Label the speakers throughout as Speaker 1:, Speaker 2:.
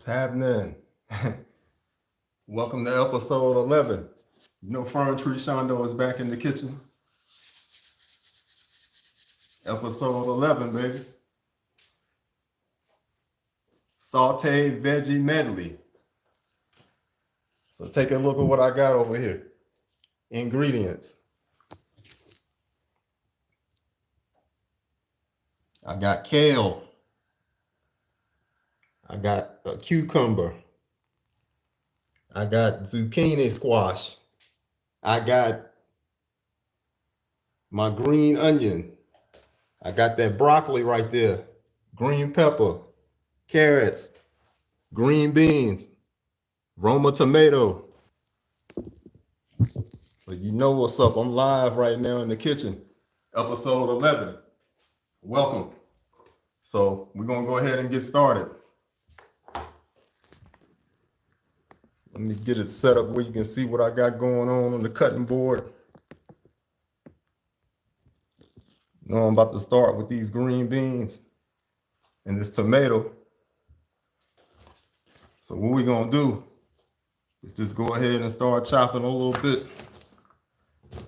Speaker 1: What's happening? Welcome to episode 11. You know Fern Tree Shondo is back in the kitchen. Episode 11, baby. Sauteed Veggie Medley. So take a look at what I got over here. Ingredients. I got kale. I got a cucumber. I got zucchini squash. I got my green onion. I got that broccoli right there. Green pepper, carrots, green beans, Roma tomato. So you know what's up. I'm live right now in the kitchen. Episode 11. Welcome. So we're going to go ahead and get started. Let me get it set up where you can see what I got going on the cutting board. You know, I'm about to start with these green beans and this tomato. So what we're going to do is just go ahead and start chopping a little bit.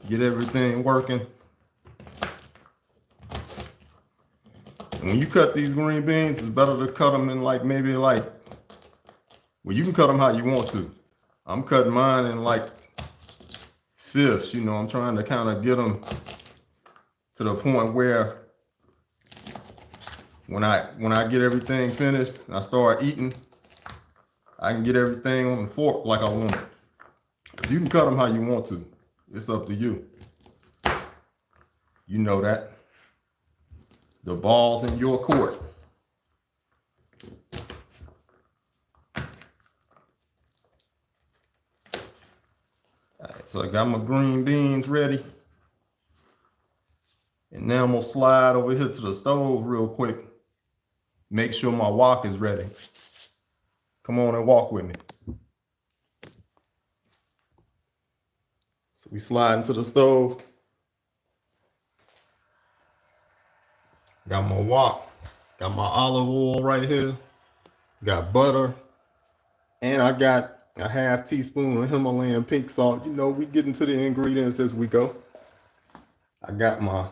Speaker 1: Get everything working. And when you cut these green beans, it's better to cut them in well, you can cut them how you want to. I'm cutting mine in like fifths, you know. I'm trying to kind of get them to the point where when I get everything finished and I start eating, I can get everything on the fork like I want it. You can cut them how you want to. It's up to you. You know that. The ball's in your court. All right, so I got my green beans ready. And now I'm gonna slide over here to the stove real quick. Make sure my wok is ready. Come on and walk with me. So we slide into the stove. Got my wok. Got my olive oil right here. Got butter. And I got a half teaspoon of Himalayan pink salt. You know, we get into the ingredients as we go. I got my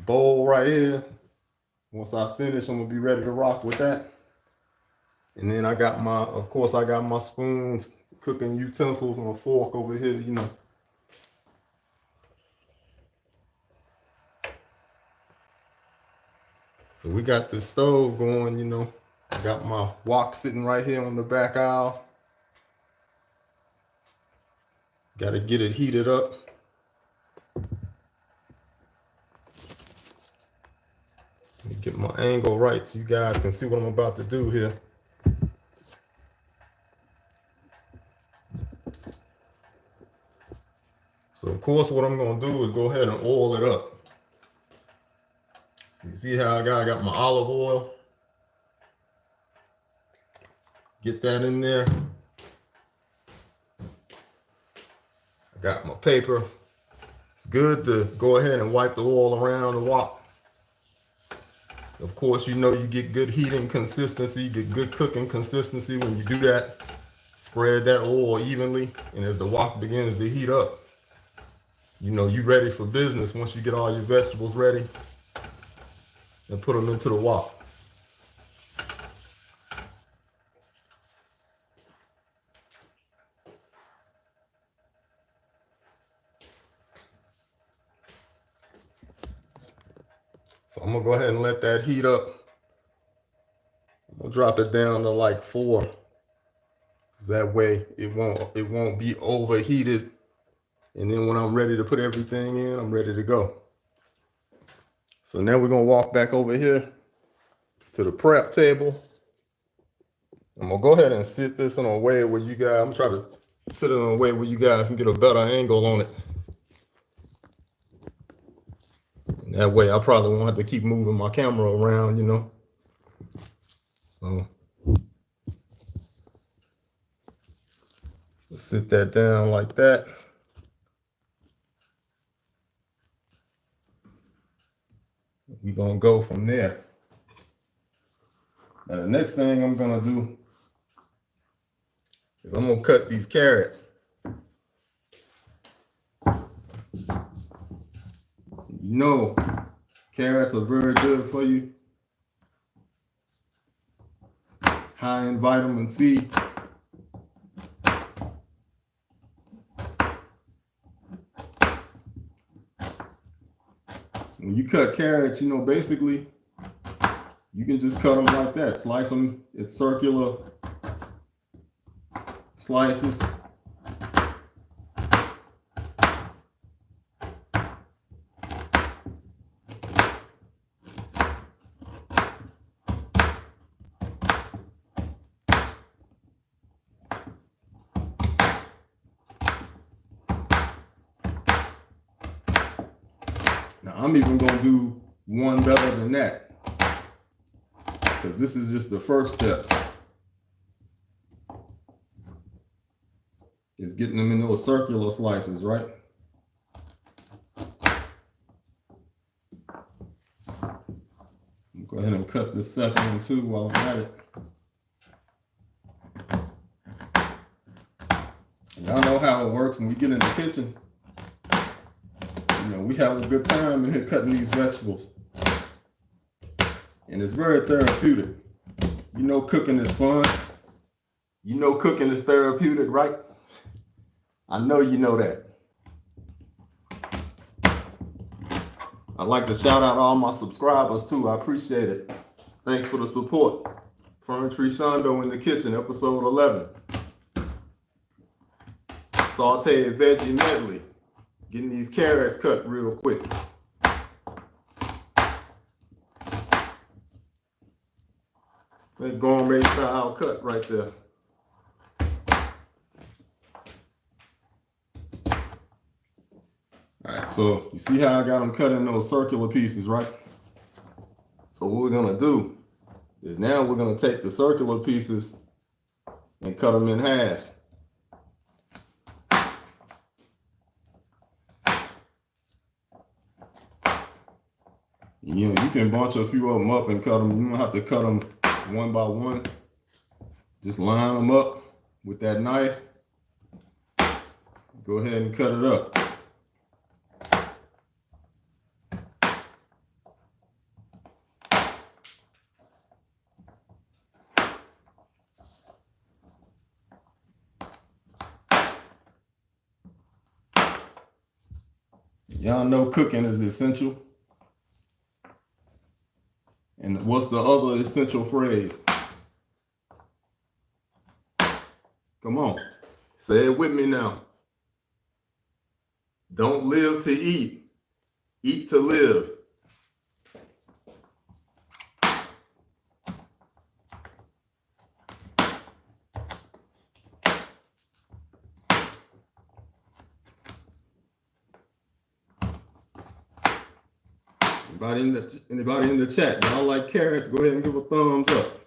Speaker 1: bowl right here. Once I finish, I'm gonna be ready to rock with that. And then I got of course, I got my spoons, cooking utensils, and a fork over here, you know. So we got the stove going, you know. I got my wok sitting right here on the back aisle. Got to get it heated up. Let me get my angle right so you guys can see what I'm about to do here. So of course what I'm going to do is go ahead and oil it up. So you see how I got my olive oil. Get that in there. I got my paper. It's good to go ahead and wipe the oil around the wok. Of course, you know you get good heating consistency, you get good cooking consistency when you do that. Spread that oil evenly, and as the wok begins to heat up, you know you're ready for business once you get all your vegetables ready and put them into the wok. So I'm gonna go ahead and let that heat up. I'm gonna drop it down to like 4. That way it won't be overheated. And then when I'm ready to put everything in, I'm ready to go. So now we're gonna walk back over here to the prep table. I'm gonna go ahead and sit this in a way where you guys, I'm trying to sit it in a way where you guys can get a better angle on it. And that way I probably won't have to keep moving my camera around, you know. So let's sit that down like that. We're gonna go from there. Now the next thing I'm gonna do is I'm gonna cut these carrots. You know, carrots are very good for you. High in vitamin C. When you cut carrots, you know, basically, you can just cut them like that. Slice them in circular slices. Now, I'm even going to do one better than that, because this is just the first step. Is getting them in those circular slices, right? Go ahead and cut this second one too while I'm at it. Y'all know how it works when we get in the kitchen. You know, we have a good time in here cutting these vegetables. And it's very therapeutic. You know, cooking is fun. You know, cooking is therapeutic, right? I know you know that. I'd like to shout out all my subscribers too. I appreciate it. Thanks for the support. Furniture Shondo in the kitchen, episode 11. Sauteed Veggie Medley. Getting these carrots cut real quick. That gourmet style cut right there. All right, so you see how I got them cut in those circular pieces, right? So what we're gonna do is now we're gonna take the circular pieces and cut them in halves. You know, you can bunch a few of them up and cut them. You don't have to cut them one by one. Just line them up with that knife. Go ahead and cut it up. Y'all know cooking is essential. And what's the other essential phrase? Come on, say it with me now. Don't live to eat, eat to live. Anybody in the chat, y'all like carrots? Go ahead and give a thumbs up.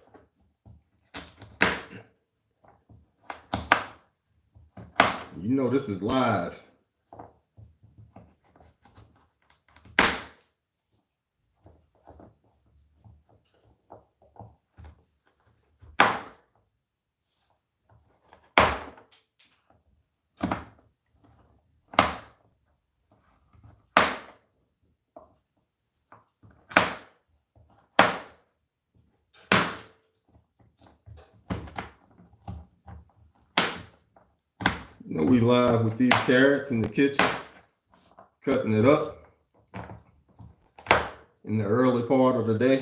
Speaker 1: You know this is live. You know, we live with these carrots in the kitchen, cutting it up in the early part of the day.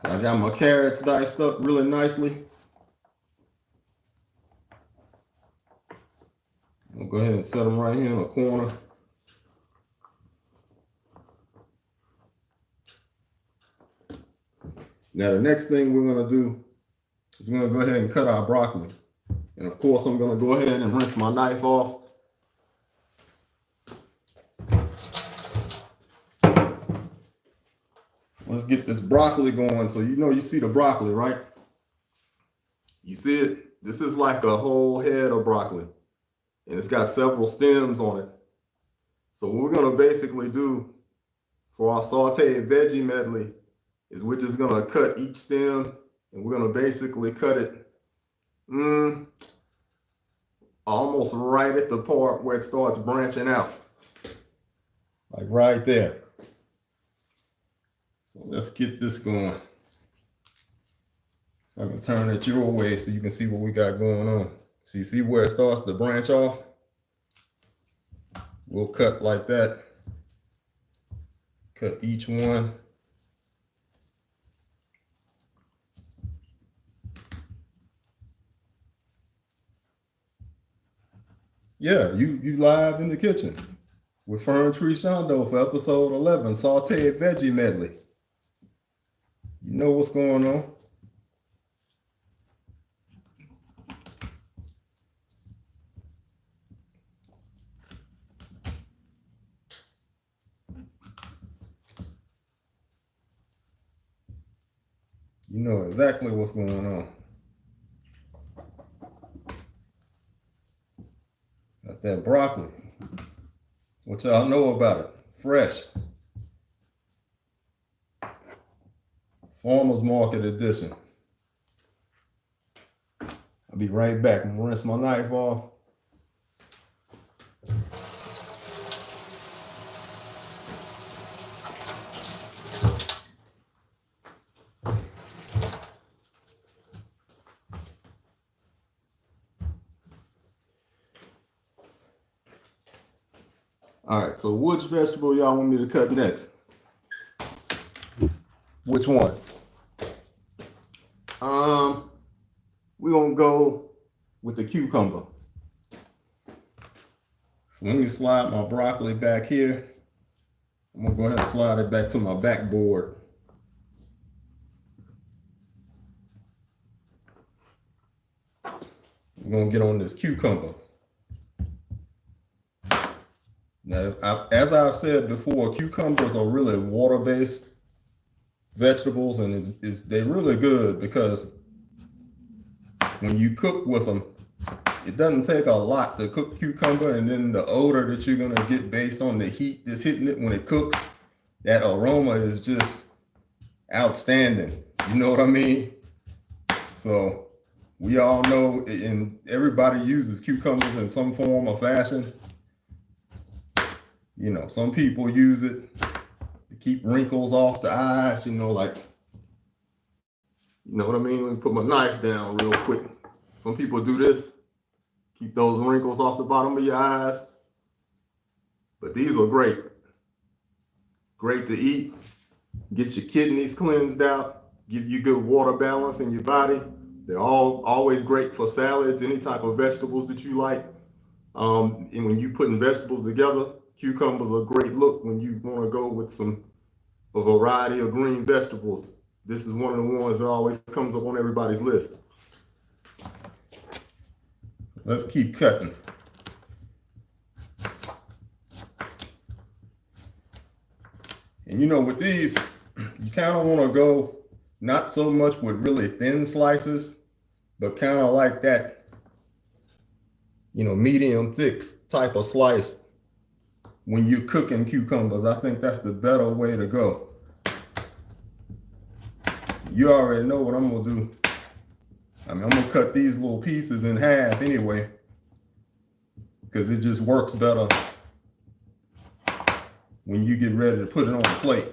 Speaker 1: So I got my carrots diced up really nicely. I'll go ahead and set them right here in the corner. Now the next thing we're going to do is we're going to go ahead and cut our broccoli. And of course I'm going to go ahead and rinse my knife off. Let's get this broccoli going. So you know you see the broccoli, right? You see it? This is like a whole head of broccoli. And it's got several stems on it. So what we're gonna basically do for our sauteed veggie medley is we're just gonna cut each stem, and we're gonna basically cut it almost right at the part where it starts branching out. Like right there. So let's get this going. I can turn it your way so you can see what we got going on. See where it starts to branch off? We'll cut like that. Cut each one. Yeah, you live in the kitchen with Fern Tree Shondo for episode 11, Sauteed Veggie Medley. You know what's going on. You know exactly what's going on. Got that broccoli. What y'all know about it? Fresh. Farmer's Market edition. I'll be right back. I'm gonna rinse my knife off. All right, so which vegetable y'all want me to cut next? Which one? We're gonna go with the cucumber. So let me slide my broccoli back here. I'm gonna go ahead and slide it back to my backboard. We're gonna get on this cucumber. Now, as I've said before, cucumbers are really water-based vegetables, and they're really good because when you cook with them, it doesn't take a lot to cook cucumber, and then the odor that you're gonna get based on the heat that's hitting it when it cooks, that aroma is just outstanding. You know what I mean? So we all know, and everybody uses cucumbers in some form or fashion. You know, some people use it to keep wrinkles off the eyes, you know, like, you know what I mean? Let me put my knife down real quick. Some people do this, keep those wrinkles off the bottom of your eyes. But these are great. Great to eat. Get your kidneys cleansed out, give you good water balance in your body. They're always great for salads, any type of vegetables that you like. And when you putting vegetables together, cucumbers are a great look when you want to go with a variety of green vegetables. This is one of the ones that always comes up on everybody's list. Let's keep cutting. And you know, with these, you kind of want to go not so much with really thin slices, but kind of like that, you know, medium thick type of slice when you're cooking cucumbers. I think that's the better way to go. You already know what I'm gonna do. I mean, I'm gonna cut these little pieces in half anyway, because it just works better when you get ready to put it on the plate.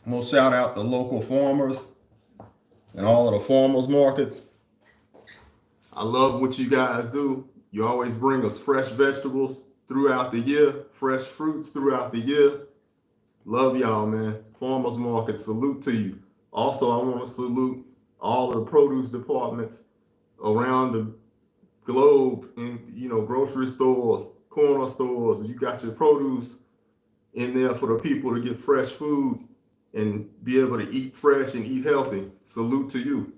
Speaker 1: I'm gonna shout out the local farmers and all of the farmers markets. I love what you guys do. You always bring us fresh vegetables throughout the year, fresh fruits throughout the year. Love y'all, man. Farmers market, salute to you. Also, I want to salute all of the produce departments around the globe in, you know, grocery stores, corner stores. You got your produce in there for the people to get fresh food and be able to eat fresh and eat healthy. Salute to you.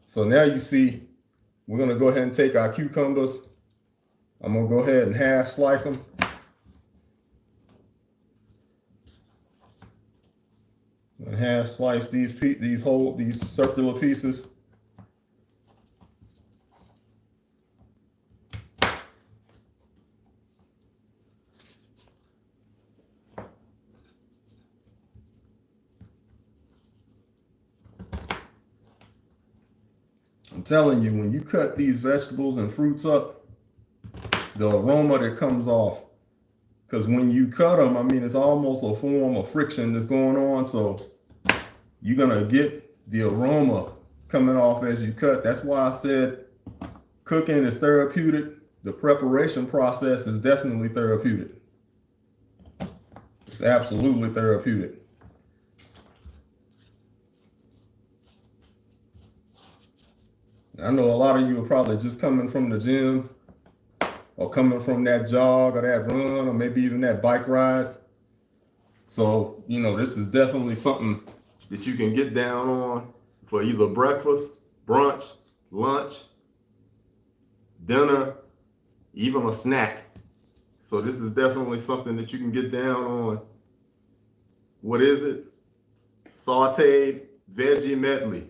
Speaker 1: So now you see, we're gonna go ahead and take our cucumbers. I'm gonna go ahead and half slice them. and half slice these circular pieces. I'm telling you, when you cut these vegetables and fruits up, the aroma that comes off, because when you cut them, I mean, it's almost a form of friction that's going on. So you're going to get the aroma coming off as you cut. That's why I said cooking is therapeutic. The preparation process is definitely therapeutic. It's absolutely therapeutic. I know a lot of you are probably just coming from the gym or coming from that jog or that run or maybe even that bike ride. So, you know, this is definitely something that you can get down on for either breakfast, brunch, lunch, dinner, even a snack. So this is definitely something that you can get down on. What is it? Sauteed Veggie Medley.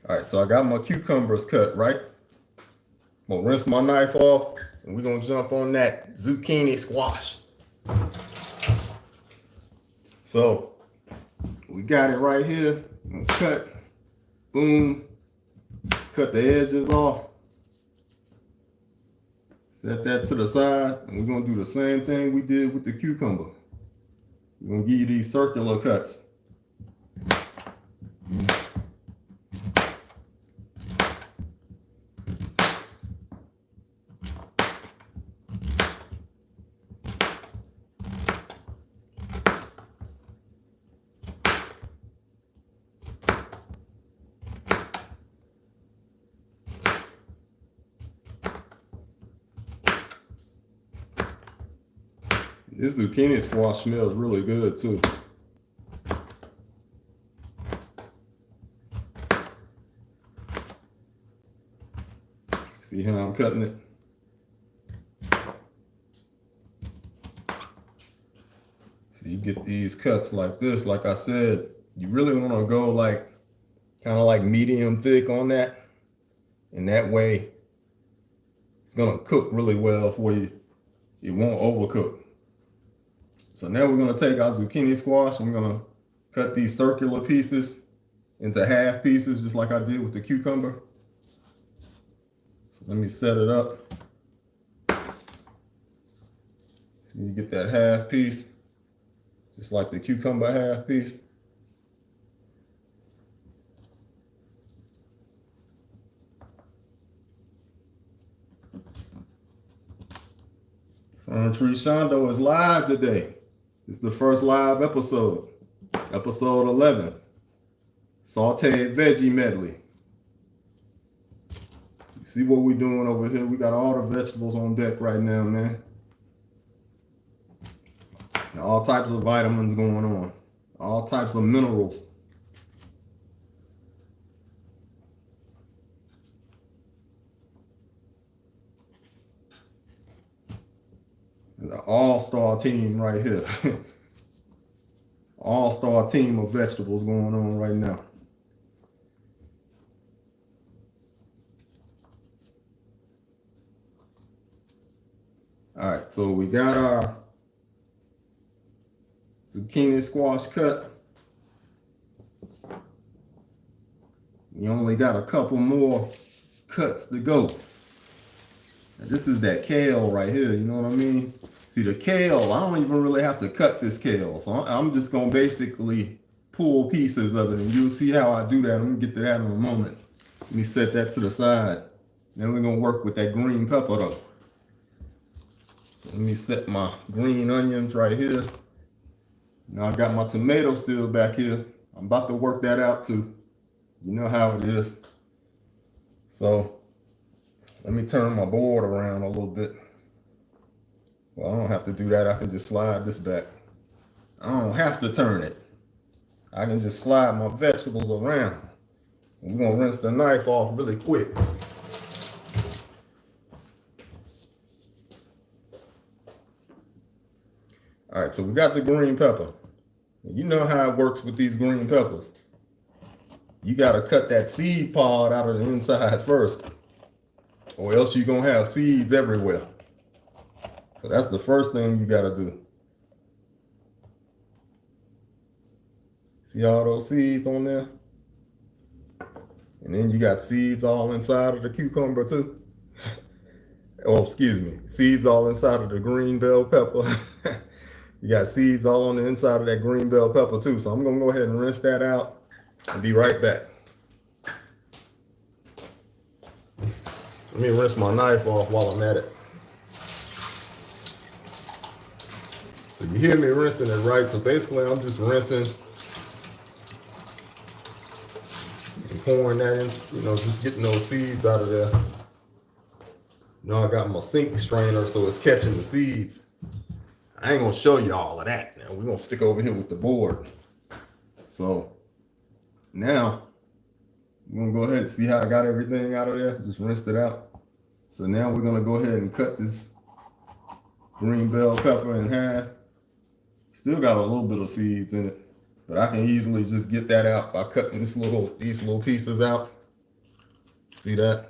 Speaker 1: All right, so I got my cucumbers cut, right? I'm gonna rinse my knife off and we're gonna jump on that zucchini squash. So we got it right here. I'm gonna cut, boom, cut the edges off. Set that to the side, and we're gonna do the same thing we did with the cucumber. We're gonna give you these circular cuts. This zucchini squash smells really good too. See how I'm cutting it? So you get these cuts like this. Like I said, you really want to go like kind of like medium thick on that. And that way it's gonna cook really well for you. It won't overcook. So now we're gonna take our zucchini squash and we're gonna cut these circular pieces into half pieces, just like I did with the cucumber. So let me set it up. You get that half piece, just like the cucumber half piece. Tree Shondo is live today. It's the first live episode, episode 11, Sauteed Veggie Medley. You see what we're doing over here? We got all the vegetables on deck right now, man. And all types of vitamins going on, all types of minerals. The all-star team right here. All-star team of vegetables going on right now. All right, so we got our zucchini squash cut. We only got a couple more cuts to go. Now, this is that kale right here, you know what I mean? See, the kale, I don't even really have to cut this kale. So I'm just going to basically pull pieces of it, and you'll see how I do that. I'm going to get to that in a moment. Let me set that to the side. Then we're going to work with that green pepper though. So let me set my green onions right here. Now I got my tomato still back here. I'm about to work that out too. You know how it is. So let me turn my board around a little bit. Well, I don't have to do that. I can just slide this back. I don't have to turn it. I can just slide my vegetables around. We're going to rinse the knife off really quick. All right, so we got the green pepper. You know how it works with these green peppers. You got to cut that seed pod out of the inside first, or else you're going to have seeds everywhere. So that's the first thing you got to do. See all those seeds on there? And then you got seeds all inside of the cucumber too. Oh, excuse me. Seeds all inside of the green bell pepper. You got seeds all on the inside of that green bell pepper too. So I'm going to go ahead and rinse that out and be right back. Let me rinse my knife off while I'm at it. So you hear me rinsing it, right? So basically I'm just rinsing and pouring that in, just getting those seeds out of there. I got my sink strainer, so it's catching the seeds. I ain't gonna show you all of that now. We're gonna stick over here with the board. So now we're gonna go ahead and see how I got everything out of there. Just rinsed it out. So now we're gonna go ahead and cut this green bell pepper in half. Still got a little bit of seeds in it, but I can easily just get that out by cutting these little pieces out. See that?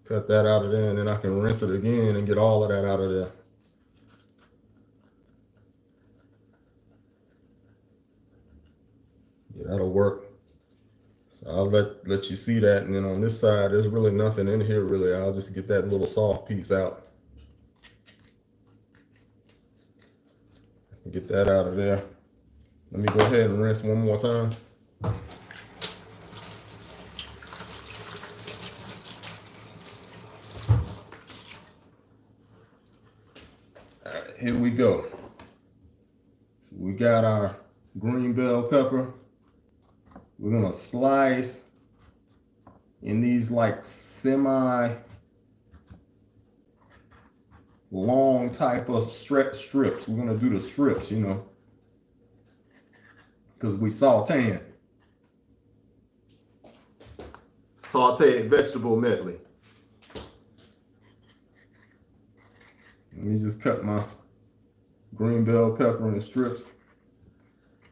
Speaker 1: Cut that out of there, and then I can rinse it again and get all of that out of there. Yeah, that'll work. So I'll let you see that, and then on this side, there's really nothing in here really. I'll just get that little soft piece out. Get that out of there. Let me go ahead and rinse one more time. All right, here we go. So we got our green bell pepper. We're gonna slice in these like semi long type of strips. We're gonna do the strips, because we sauteing. Sauteed vegetable medley. Let me just cut my green bell pepper in strips.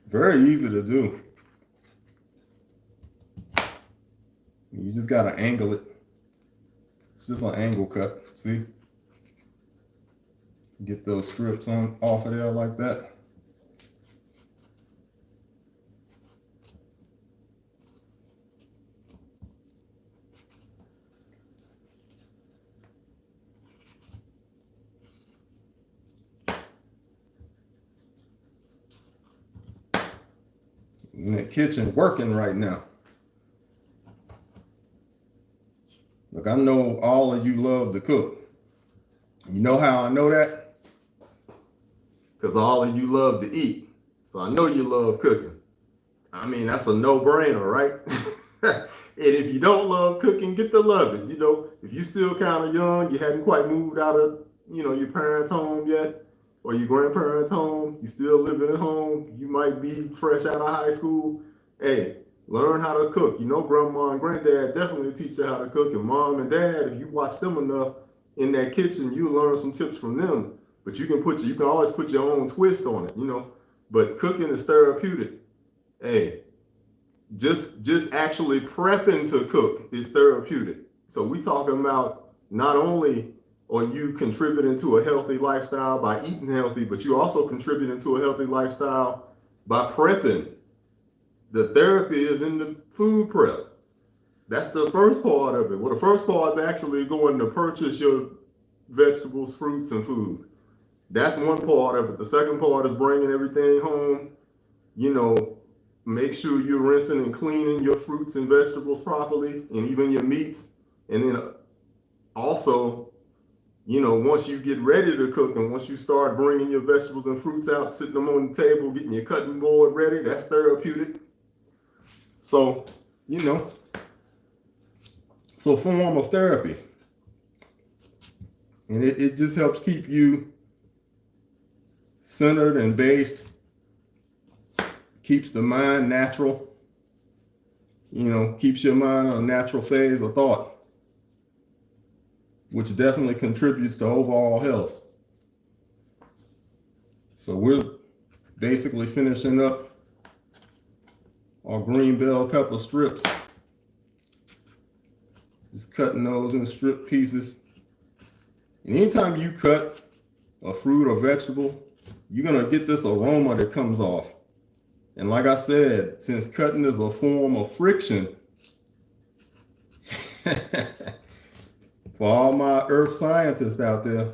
Speaker 1: Very easy to do. You just gotta angle it. It's just an angle cut, see? Get those strips off of there like that. In the kitchen working right now. Look, I know all of you love to cook. You know how I know that? Because all of you love to eat. So I know you love cooking. I mean, that's a no-brainer, right? And if you don't love cooking, get to love it. If you're still kind of young, you hadn't quite moved out of, your parents' home yet, or your grandparents' home, you still living at home, you might be fresh out of high school. Hey, learn how to cook. Grandma and granddad definitely teach you how to cook, and mom and dad, if you watch them enough in that kitchen, you learn some tips from them. But you can always put your own twist on it, But cooking is therapeutic. Hey, just actually prepping to cook is therapeutic. So we talking about not only are you contributing to a healthy lifestyle by eating healthy, but you're also contributing to a healthy lifestyle by prepping. The therapy is in the food prep. That's the first part of it. Well, the first part is actually going to purchase your vegetables, fruits, and food. That's one part of it. The second part is bringing everything home. Make sure you're rinsing and cleaning your fruits and vegetables properly, and even your meats. And then also, once you get ready to cook and once you start bringing your vegetables and fruits out, sitting them on the table, getting your cutting board ready, that's therapeutic. So, it's a form of therapy. And it just helps keep you centered and based, keeps the mind natural, keeps your mind on a natural phase of thought, which definitely contributes to overall health. So we're basically finishing up our green bell pepper strips. Just cutting those in strip pieces. And anytime you cut a fruit or vegetable, you're gonna get this aroma that comes off. And like I said, since cutting is a form of friction, for all my earth scientists out there,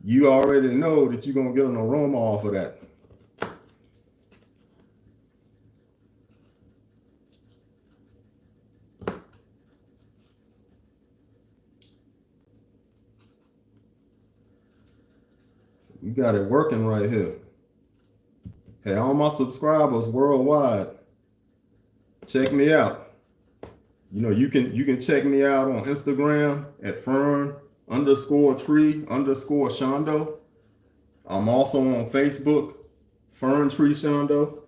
Speaker 1: you already know that you're gonna get an aroma off of that. We got it working right here. Hey, all my subscribers worldwide, check me out. You know, you can check me out on Instagram at Fern_Tree_Shondo. I'm also on Facebook, Fern Tree Shondo.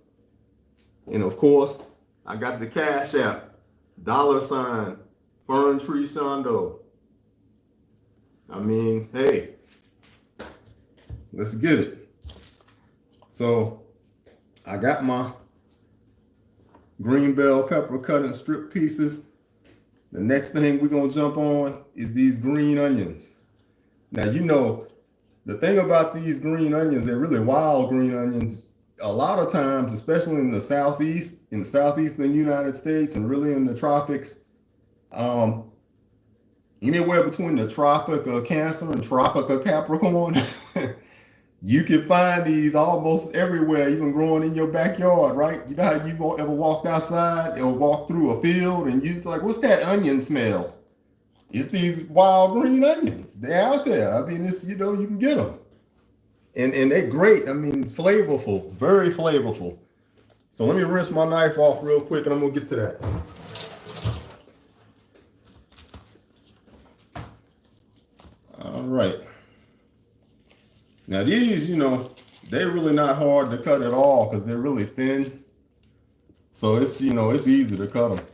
Speaker 1: And of course, I got the Cash App, $ Fern Tree Shondo. I mean, hey, let's get it. So I got my green bell pepper cut in strip pieces. The next thing we're gonna jump on is these green onions. Now, you know, the thing about these green onions, they're really wild green onions. A lot of times, especially in the southeast, in the southeastern United States and really in the tropics, anywhere between the Tropic of Cancer and Tropic of Capricorn, you can find these almost everywhere, even growing in your backyard, right? You know how you ever walked outside or walked through a field and you're like, what's that onion smell? It's these wild green onions. They're out there. I mean, it's, you know, you can get them. And they're great. I mean, flavorful, very flavorful. So let me rinse my knife off real quick and I'm gonna get to that. All right. Now these, you know, they're really not hard to cut at all because they're really thin. So it's, you know, it's easy to cut them.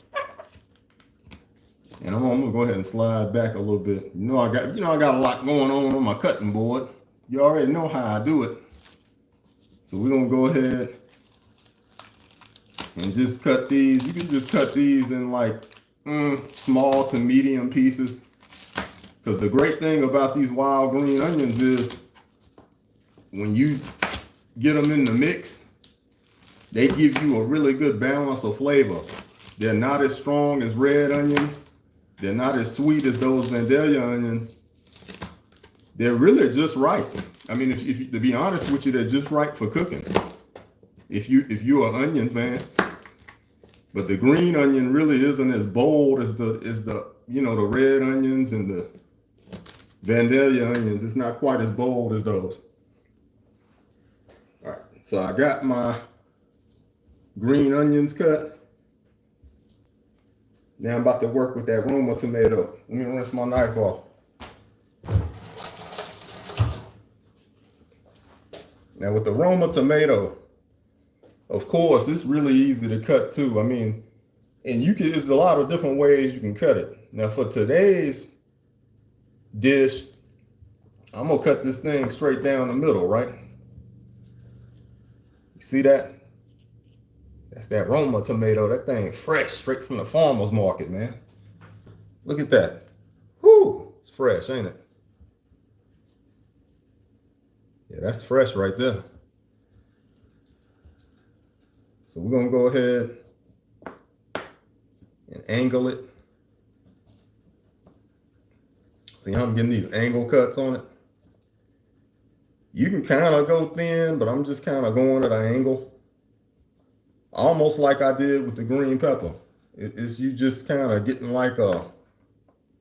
Speaker 1: And I'm gonna go ahead and slide back a little bit. You know, I got a lot going on my cutting board. You already know how I do it. So we're gonna go ahead and just cut these. You can just cut these in like small to medium pieces. Because the great thing about these wild green onions is when you get them in the mix, they give you a really good balance of flavor. They're not as strong as red onions. They're not as sweet as those Vandalia onions. They're really just right. I mean, if to be honest with you, they're just right for cooking. If you're an onion fan, but the green onion really isn't as bold as the you know, the red onions and the Vandalia onions. It's not quite as bold as those. All right, so I got my green onions cut. Now I'm about to work with that Roma tomato. Let me rinse my knife off. Now with the Roma tomato, of course, it's really easy to cut too. I mean, and there's a lot of different ways you can cut it. Now for today's dish, I'm gonna cut this thing straight down the middle, right? You see that? That's that Roma tomato. That thing fresh, straight from the farmer's market, man. Look at that. Whoo, it's fresh, ain't it? Yeah, that's fresh right there. So we're gonna go ahead and angle it. See how I'm getting these angle cuts on it? You can kind of go thin, but I'm just kind of going at an angle. Almost like I did with the green pepper. It's you just kind of getting like a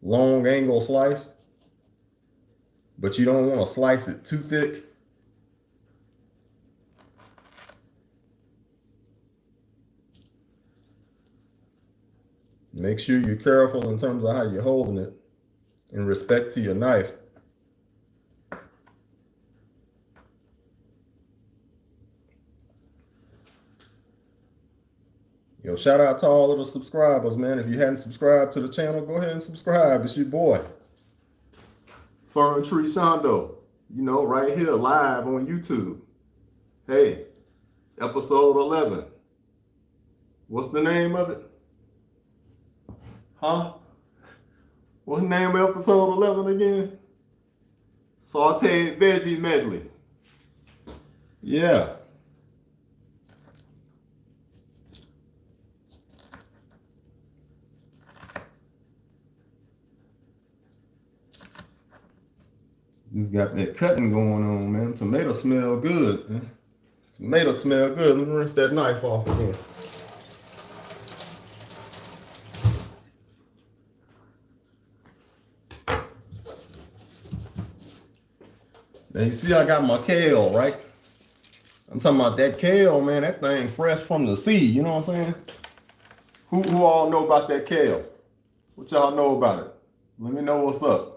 Speaker 1: long angle slice, but you don't want to slice it too thick. Make sure you're careful in terms of how you're holding it in respect to your knife. Yo, shout out to all of the subscribers, man. If you hadn't subscribed to the channel, go ahead and subscribe. It's your boy, Fern Tree Shondo. you know, right here live on YouTube. Hey, episode 11. What's the name of it? Huh? What's the name of episode 11 again? Sauteed Veggie Medley. Yeah. Just got that cutting going on, man. Tomatoes smell good, man. Tomatoes smell good. Let me rinse that knife off again. Now you see I got my kale, right? I'm talking about that kale, man. That thing fresh from the seed, you know what I'm saying? Who all know about that kale? What y'all know about it? Let me know what's up.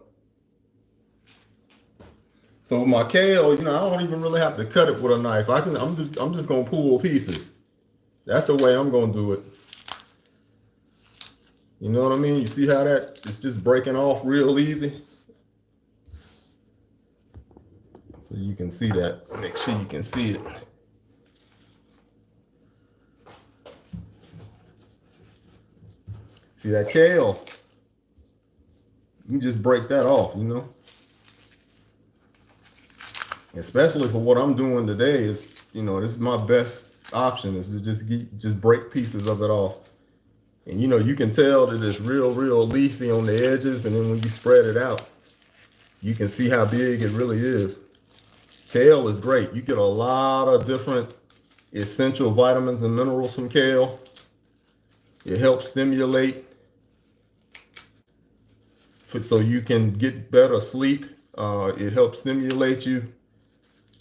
Speaker 1: So my kale, you know, I don't even really have to cut it with a knife. I'm just gonna pull pieces. That's the way I'm gonna do it. You know what I mean? You see how it's just breaking off real easy? So you can see that. Make sure you can see it. See that kale? You can just break that off, you know? Especially for what I'm doing today is, you know, this is my best option is to just break pieces of it off. And you know, you can tell that it's real leafy on the edges, and then when you spread it out, you can see how big it really is. Kale is great. You get a lot of different essential vitamins and minerals from kale. It helps stimulate so you can get better sleep. It helps stimulate you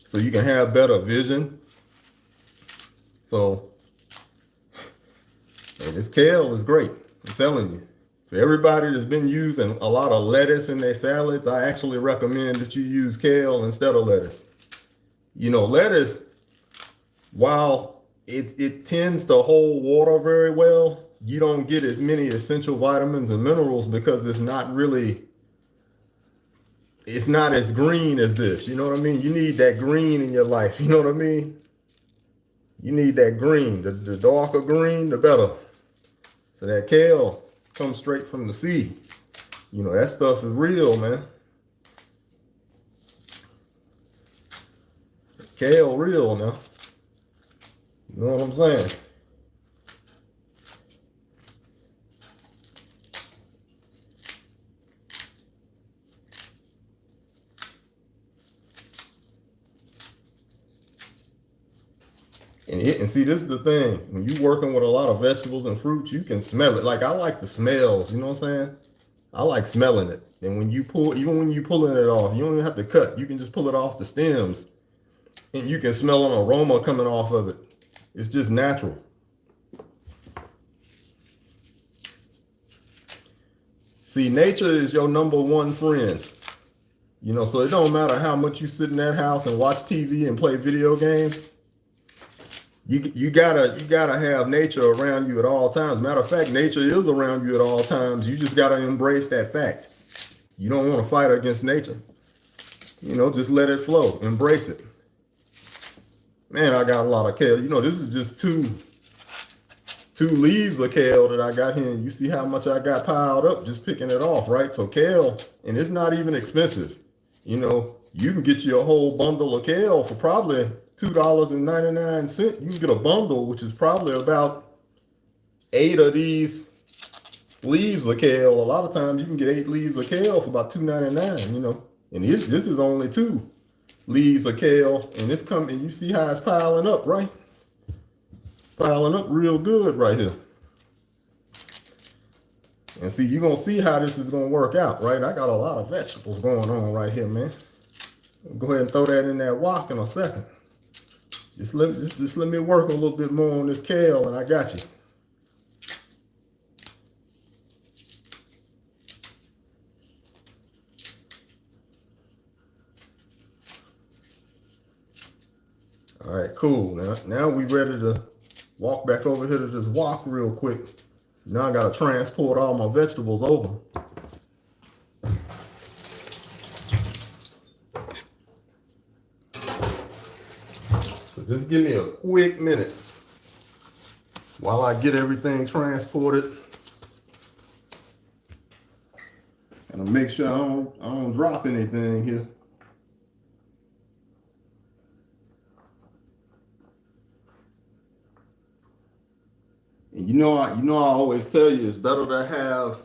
Speaker 1: so you can have better vision. So, hey, this kale is great. I'm telling you. For everybody that's been using a lot of lettuce in their salads, I actually recommend that you use kale instead of lettuce. You know, lettuce, while it tends to hold water very well, you don't get as many essential vitamins and minerals because it's not as green as this. You know what I mean? You need that green in your life. You know what I mean? You need that green. The darker green, the better. So that kale comes straight from the seed. You know, that stuff is real, man. Kale real now. You know what I'm saying? And see, this is the thing. When you're working with a lot of vegetables and fruits, you can smell it. Like, I like the smells, you know what I'm saying? I like smelling it. And when you even when you're pulling it off, you don't even have to cut. You can just pull it off the stems. And you can smell an aroma coming off of it. It's just natural. See, nature is your number one friend. You know, so it don't matter how much you sit in that house and watch TV and play video games. You gotta have nature around you at all times. Matter of fact, nature is around you at all times. You just gotta embrace that fact. You don't want to fight against nature. You know, just let it flow. Embrace it. Man, I got a lot of kale. You know, this is just two leaves of kale that I got here. And you see how much I got piled up just picking it off, right? So kale, and it's not even expensive. You know, you can get you a whole bundle of kale for probably $2.99. You can get a bundle, which is probably about 8 of these leaves of kale. A lot of times you can get 8 leaves of kale for about $2.99, you know. And this is only 2 leaves of kale. And it's coming, you see how it's piling up, right? Piling up real good right here. And see, you're going to see how this is going to work out, right? I got a lot of vegetables going on right here, man. Go ahead and throw that in that wok in a second. Just let me work a little bit more on this kale and I got you. All right, cool. Now we ready to walk back over here to this wok real quick. Now I gotta transport all my vegetables over. just give me a quick minute while I get everything transported. And I'll make sure I don't drop anything here. And you know I always tell you it's better to have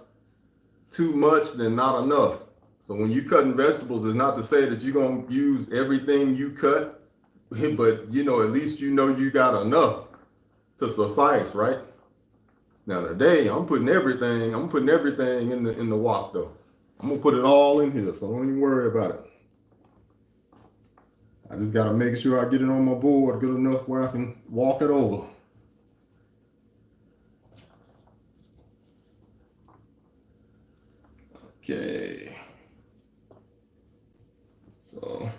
Speaker 1: too much than not enough. So when you're cutting vegetables, it's not to say that you're gonna use everything you cut, but you know, at least you know you got enough to suffice, right? Now today I'm putting everything in the wok though. I'm gonna put it all in here, so don't even worry about it. I just gotta make sure I get it on my board good enough where I can walk it over. Okay. So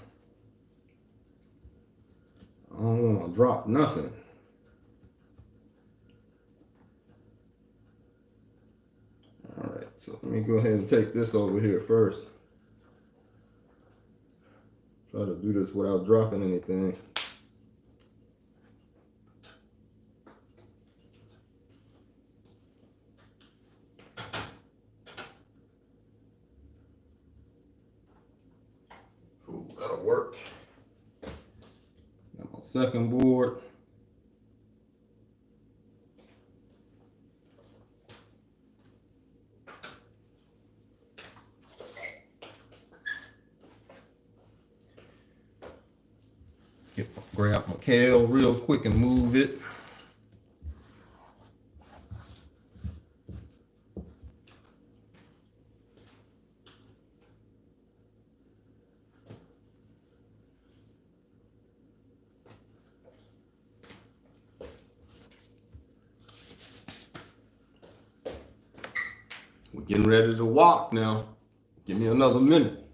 Speaker 1: I don't want to drop nothing. All right, so let me go ahead and take this over here first. Try to do this without dropping anything. Cool, that'll work. Got my second board. Grab my kale real quick and move it. We're getting ready to walk now. Give me another minute.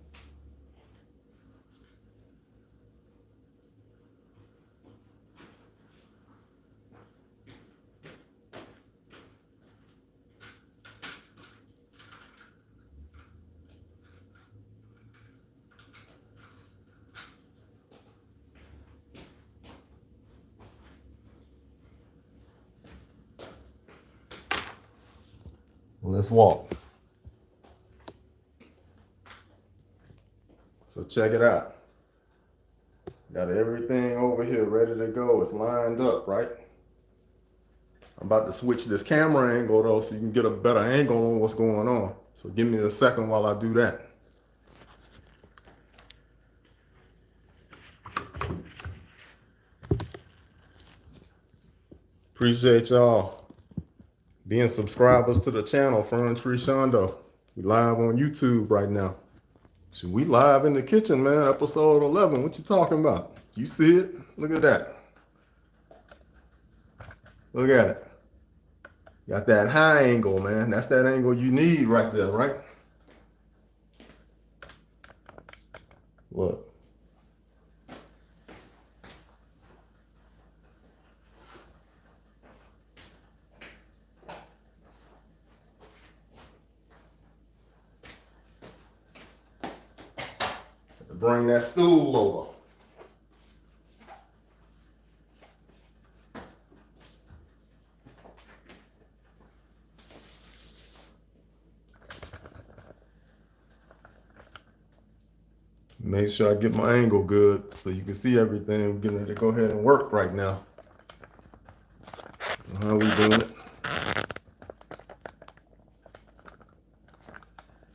Speaker 1: Let's walk. So check it out. Got everything over here ready to go. It's lined up, right? I'm about to switch this camera angle though so you can get a better angle on what's going on. So give me a second while I do that. Appreciate y'all being subscribers to the channel, Fern Tree Shondo. We live on YouTube right now. So we live in the kitchen, man. Episode 11. What you talking about? You see it? Look at that. Look at it. Got that high angle, man. That's that angle you need right there, right? Look. Bring that stool over. Make sure I get my angle good so you can see everything. We're getting ready to go ahead and work right now. How we doing it?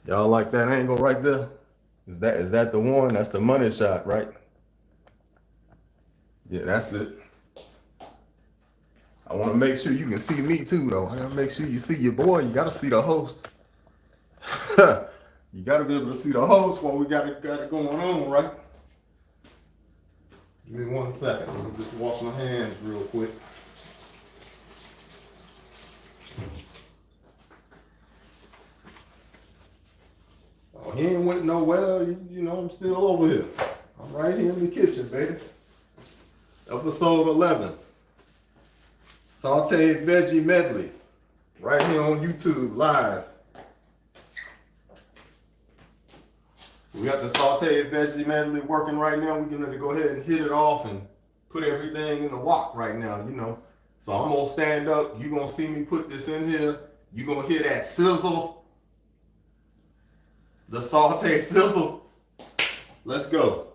Speaker 1: Y'all like that angle right there? Is that the one? That's the money shot, right? Yeah, that's it. I want to make sure you can see me too, though. I gotta make sure you see your boy. You gotta see the host. You gotta be able to see the host while we got it going on, right? Give me 1 second. Let me just wash my hands real quick. Oh, he ain't went nowhere. You know, I'm still over here. I'm right here in the kitchen, baby. Episode 11. Sauteed Veggie Medley. Right here on YouTube, live. So we got the Sauteed Veggie Medley working right now. We're going to go ahead and hit it off and put everything in the wok right now, you know. So I'm gonna stand up. You're gonna see me put this in here. You're gonna hear that sizzle, the saute sizzle. Let's go.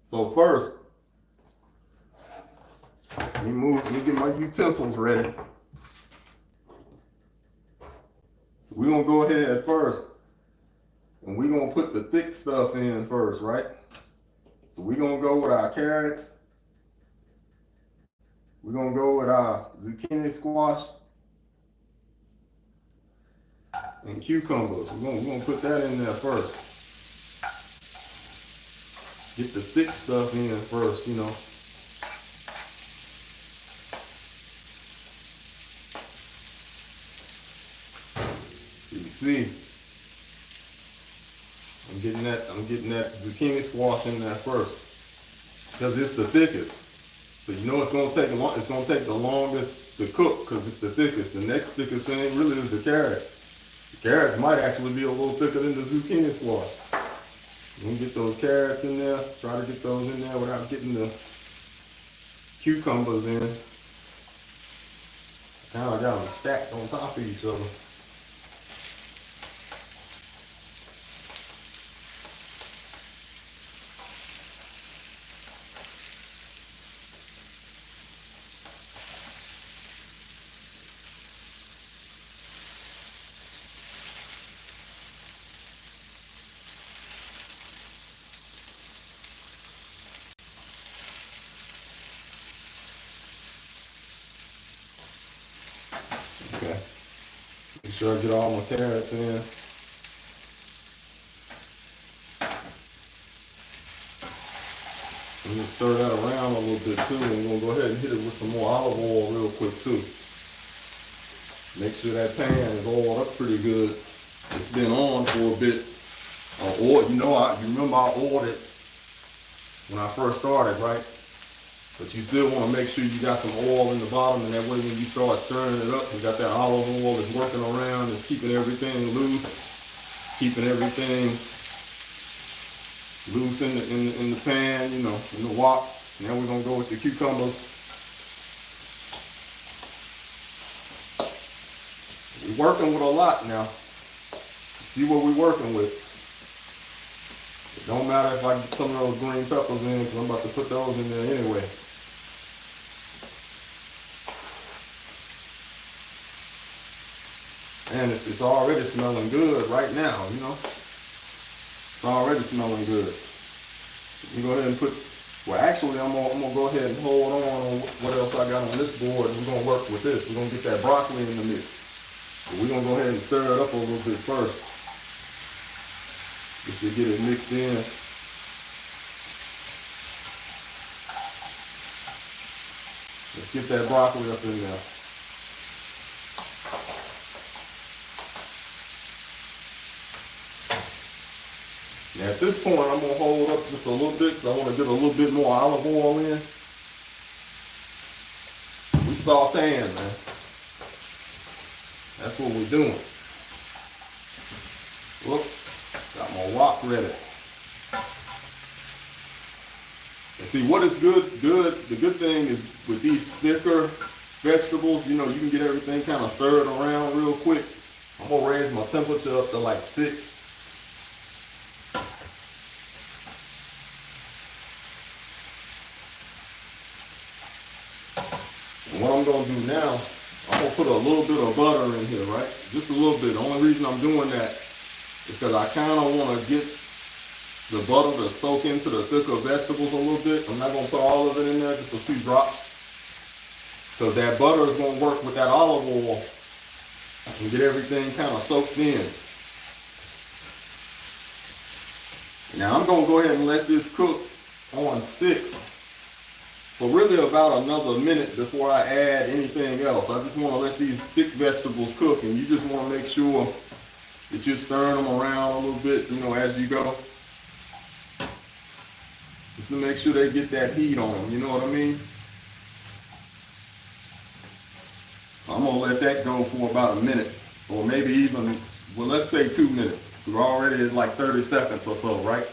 Speaker 1: So first, let me get my utensils ready. So we're gonna go ahead first, and we're gonna put the thick stuff in first, right? So we're gonna go with our carrots. We're gonna go with our zucchini squash and cucumbers. We're gonna put that in there first. Get the thick stuff in first, you know. You see, I'm getting that zucchini squash in there first because it's the thickest. So you know it's gonna take the longest to cook because it's the thickest. The next thickest thing really is the carrot. The carrots might actually be a little thicker than the zucchini squash. We're gonna get those carrots in there. Try to get those in there without getting the cucumbers in. Now I got them stacked on top of each other. Okay. Make sure I get all my carrots in. I'm gonna stir that around a little bit too, and we're gonna go ahead and hit it with some more olive oil real quick too. Make sure that pan is oiled up pretty good. It's been on for a bit. You remember I oiled it when I first started, right? But you still want to make sure you got some oil in the bottom, and that way when you start stirring it up, you got that olive oil that's working around, it's keeping everything loose, keeping everything loose in the pan, you know, in the wok. Now we're gonna go with the cucumbers. We're working with a lot now. See what we're working with. It don't matter if I get some of those green peppers in, because I'm about to put those in there anyway. And it's already smelling good right now, you know. It's already smelling good. You go ahead and actually I'm gonna go ahead and hold on what else I got on this board. We're gonna work with this. We're gonna get that broccoli in the mix. But we're gonna go ahead and stir it up a little bit first, just to get it mixed in. Let's get that broccoli up in there. Now at this point, I'm gonna hold up just a little bit because I want to get a little bit more olive oil in. We sauteing, man. That's what we're doing. Look, got my wok ready. And see what is good. The good thing is with these thicker vegetables, you know, you can get everything kind of stirred around real quick. I'm gonna raise my temperature up to like 6. And what I'm gonna do now, I'm gonna put a little bit of butter in here, right? Just a little bit. The only reason I'm doing that is because I kind of want to get the butter to soak into the thicker vegetables a little bit. I'm not gonna put all of it in there, just a few drops. So that butter is gonna work with that olive oil and get everything kind of soaked in. Now I'm gonna go ahead and let this cook on 6 for really about another minute before I add anything else. I just want to let these thick vegetables cook, and you just want to make sure that you're stirring them around a little bit, you know, as you go. Just to make sure they get that heat on them, you know what I mean? So I'm gonna let that go for about a minute, or maybe even, well, let's say 2 minutes. We're already at like 30 seconds or so, right?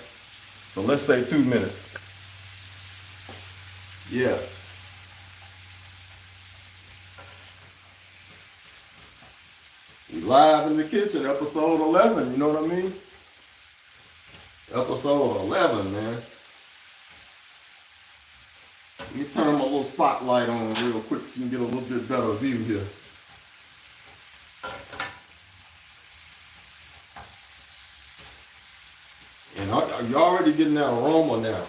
Speaker 1: So let's say 2 minutes. Yeah. We live in the kitchen, episode 11, you know what I mean? Episode 11, man. Let me turn my little spotlight on real quick so you can get a little bit better view here. And you're already getting that aroma now.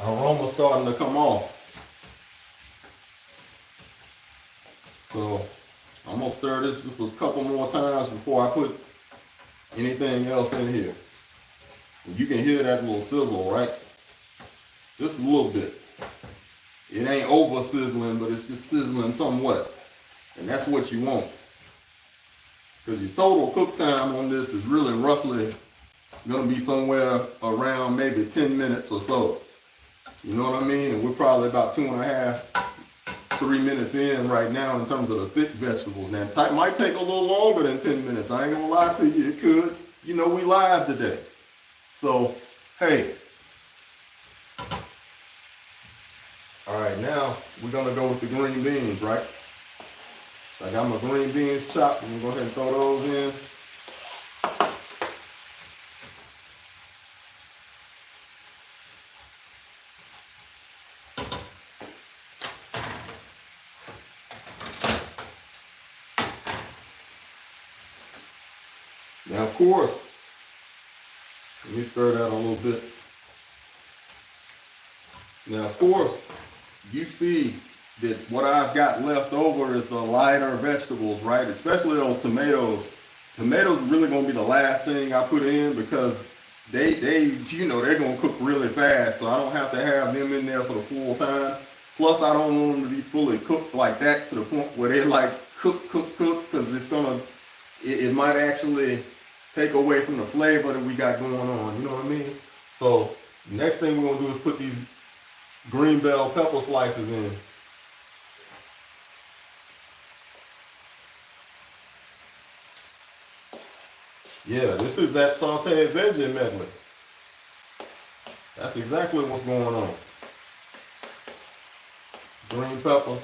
Speaker 1: Aroma's starting to come off. So I'm gonna stir this just a couple more times before I put anything else in here. And you can hear that little sizzle, right? Just a little bit. It ain't over sizzling, but it's just sizzling somewhat. And that's what you want. Because your total cook time on this is really roughly gonna be somewhere around maybe 10 minutes or so. You know what I mean? And we're probably about 2.5, 3 minutes in right now in terms of the thick vegetables. Now, it might take a little longer than 10 minutes. I ain't gonna lie to you, it could. You know, we live today. So, hey. All right, now we're gonna go with the green beans, right? So I got my green beans chopped. I'm gonna go ahead and throw those in. Now, of course, let me stir that a little bit. Now, of course, you see that what I've got left over is the lighter vegetables, right? Especially those tomatoes. Tomatoes are really gonna be the last thing I put in because they you know, they're gonna cook really fast, so I don't have to have them in there for the full time. Plus, I don't want them to be fully cooked like that to the point where they like cook, because it's gonna, it might actually take away from the flavor that we got going on, you know what I mean? So, the next thing we're gonna do is put these green bell pepper slices in. Yeah, this is that sauteed veggie medley. That's exactly what's going on. Green peppers.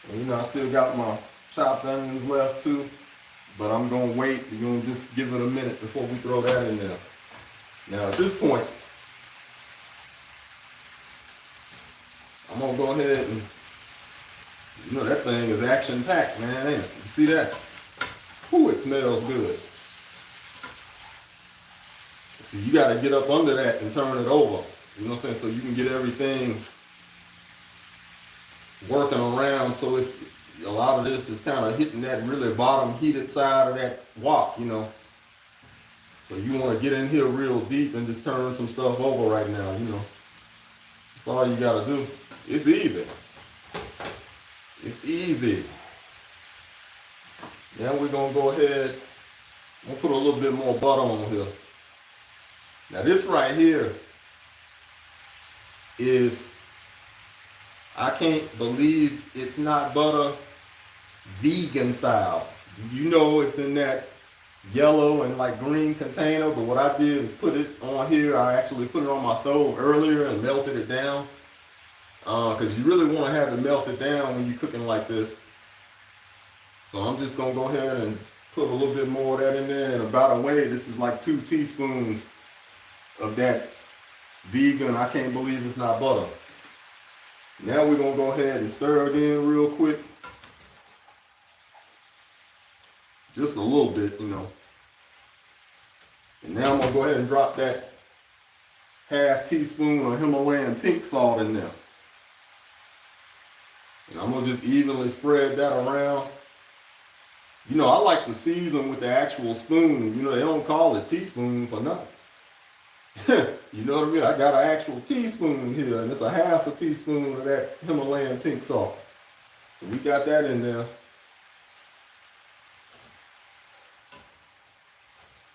Speaker 1: And you know, I still got my chopped onions left too, but I'm gonna wait. We're gonna just give it a minute before we throw that in there. Now at this point, I'm gonna go ahead and, you know, that thing is action packed, man, ain't it? You see that? Ooh, it smells good. See, you gotta get up under that and turn it over. You know what I'm saying? So you can get everything working around, so it's, a lot of this is kind of hitting that really bottom heated side of that wok, you know. So you want to get in here real deep and just turn some stuff over right now, you know. That's all you got to do. It's easy. It's easy. Now we're going to go ahead, I'm going to put a little bit more butter on here. Now this right here is, I can't believe it's not butter, vegan style. You know it's in that yellow and like green container, but what I did is put it on here. I actually put it on my stove earlier and melted it down. Because you really want to have it melted down when you're cooking like this. So I'm just going to go ahead and put a little bit more of that in there. And by the way, this is like 2 teaspoons of that vegan, I can't believe it's not butter. Now we're going to go ahead and stir it in real quick. Just a little bit, you know. And now I'm going to go ahead and drop that ½ teaspoon of Himalayan pink salt in there. And I'm going to just evenly spread that around. You know, I like to season with the actual spoon. You know, they don't call it teaspoon for nothing. You know what I mean? I got an actual teaspoon here, and it's a ½ teaspoon of that Himalayan pink salt. So we got that in there.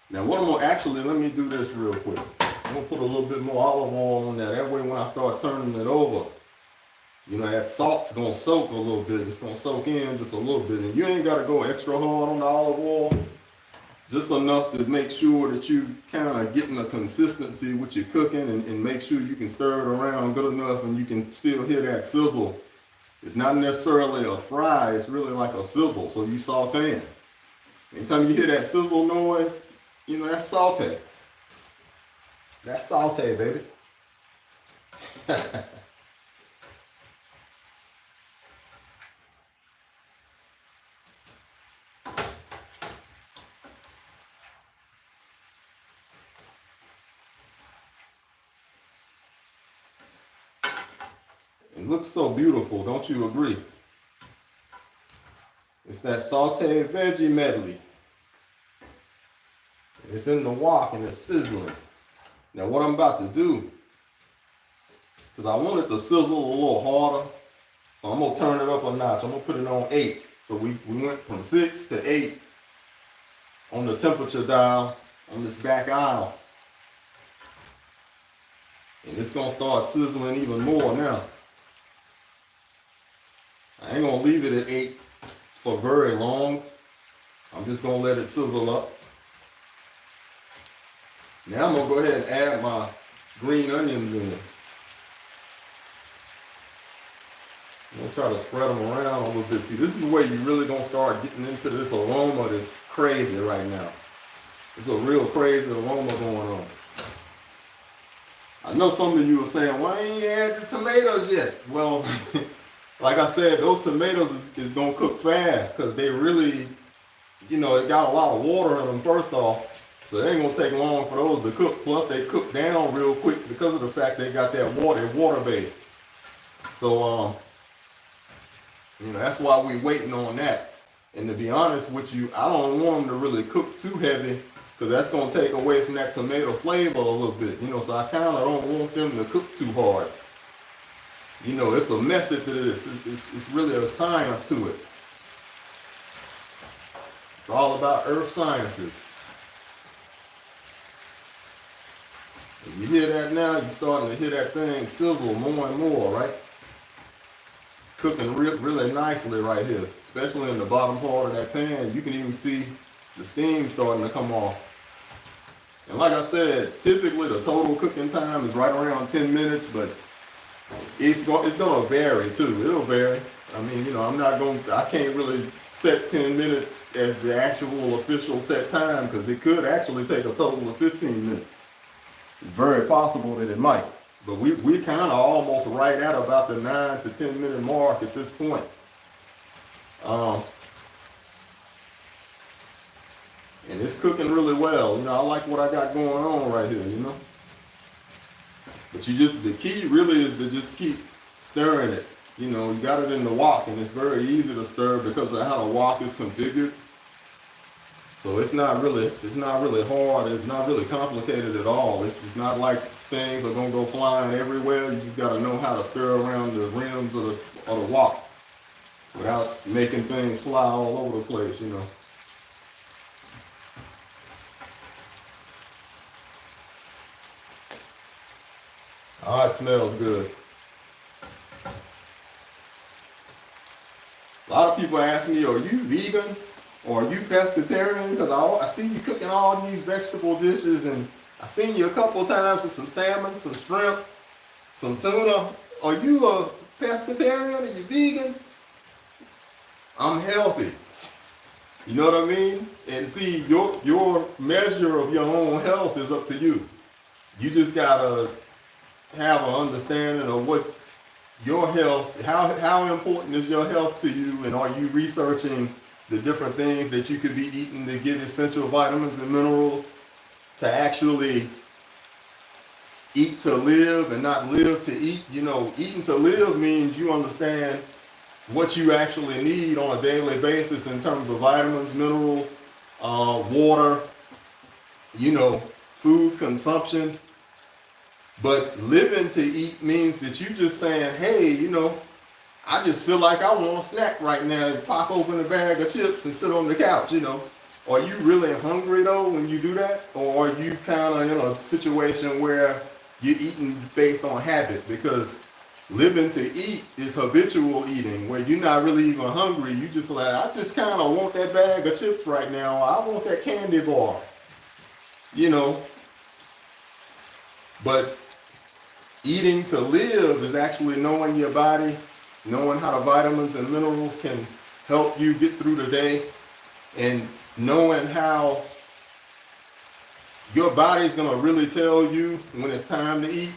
Speaker 1: Now what I'm going to actually, let me do this real quick. I'm going to put a little bit more olive oil on there. That way when I start turning it over, you know, that salt's going to soak a little bit. It's going to soak in just a little bit. And you ain't got to go extra hard on the olive oil. just enough to make sure that you kind of getting a consistency with your cooking, and make sure you can stir it around good enough and you can still hear that sizzle. It's not necessarily a fry, it's really like a sizzle, so you sauteing. Anytime you hear that sizzle noise, you know, that's saute. That's saute, baby. It looks so beautiful, don't you agree? It's that sauteed veggie medley. It's in the wok and it's sizzling. Now what I'm about to do, because I want it to sizzle a little harder, so I'm going to turn it up a notch. I'm going to put it on 8. So we went from 6 to 8 on the temperature dial on this back aisle. And it's going to start sizzling even more now. I ain't going to leave it at 8 for very long. I'm just going to let it sizzle up. Now I'm going to go ahead and add my green onions in. I'm going to try to spread them around a little bit. See, this is where you really going to start getting into this aroma that's crazy right now. It's a real crazy aroma going on. I know some of you are saying, why ain't you add the tomatoes yet? Well, like I said, those tomatoes is going to cook fast because they really, you know, it got a lot of water in them first off. So it ain't going to take long for those to cook. Plus, they cook down real quick because of the fact they got that water based. So, you know, that's why we're waiting on that. And to be honest with you, I don't want them to really cook too heavy because that's going to take away from that tomato flavor a little bit. You know, so I kind of don't want them to cook too hard. You know, it's a method to this. It's really a science to it. It's all about earth sciences. And you hear that now, you're starting to hear that thing sizzle more and more, right? It's cooking really nicely right here, especially in the bottom part of that pan. You can even see the steam starting to come off. And like I said, typically the total cooking time is right around 10 minutes, but it's going to vary too. It'll vary. I mean, you know, I can't really set 10 minutes as the actual official set time because it could actually take a total of 15 minutes. It's very possible that it might, but we're kind of almost right at about the 9 to 10 minute mark at this point. And it's cooking really well. You know, I like what I got going on right here, you know. But the key really is to just keep stirring it. You know, you got it in the wok and it's very easy to stir because of how the wok is configured. So it's not really hard. It's not really complicated at all. It's not like things are gonna go flying everywhere. You just gotta know how to stir around the rims of the wok without making things fly all over the place, you know. Oh, it smells good. A lot of people ask me, are you vegan or are you pescatarian? Because I see you cooking all these vegetable dishes, and I've seen you a couple of times with some salmon, some shrimp, some tuna. Are you a pescatarian? Are you vegan? I'm healthy. You know what I mean? And see, your measure of your own health is up to you. You just gotta have an understanding of what your health, how important is your health to you, and are you researching the different things that you could be eating to get essential vitamins and minerals to actually eat to live and not live to eat. You know, eating to live means you understand what you actually need on a daily basis in terms of vitamins, minerals, water, you know, food consumption. But living to eat means that you just saying, hey, you know, I just feel like I want a snack right now. Pop open a bag of chips and sit on the couch, you know. Are you really hungry though when you do that? Or are you kind of in a situation where you're eating based on habit? Because Living to eat is habitual eating, where you're not really even hungry. You just like, I just kind of want that bag of chips right now. I want that candy bar, you know. But eating to live is actually knowing your body, knowing how the vitamins and minerals can help you get through the day, and knowing how your body's gonna really tell you when it's time to eat.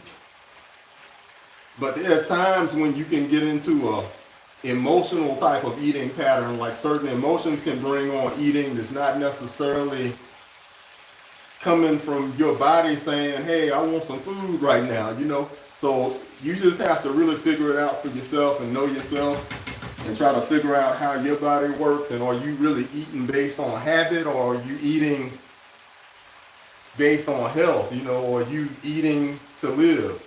Speaker 1: But there's times when you can get into a emotional type of eating pattern, like certain emotions can bring on eating that's not necessarily coming from your body saying, hey, I want some food right now, you know. So you just have to really figure it out for yourself and know yourself and try to figure out how your body works. And are you really eating based on habit, or are you eating based on health, you know, or are you eating to live?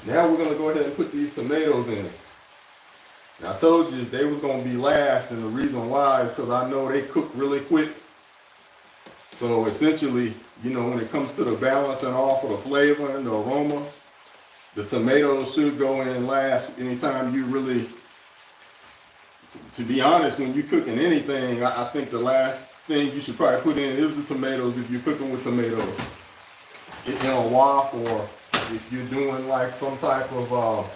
Speaker 1: Now we're gonna go ahead and put these tomatoes in. Now I told you they was gonna be last, and the reason why is because I know they cook really quick. So essentially, you know, when it comes to the balancing off of the flavor and the aroma, the tomatoes should go in last. Anytime you really, to be honest, when you're cooking anything, I think the last thing you should probably put in is the tomatoes if you're cooking with tomatoes. In a wok, or if you're doing like some type of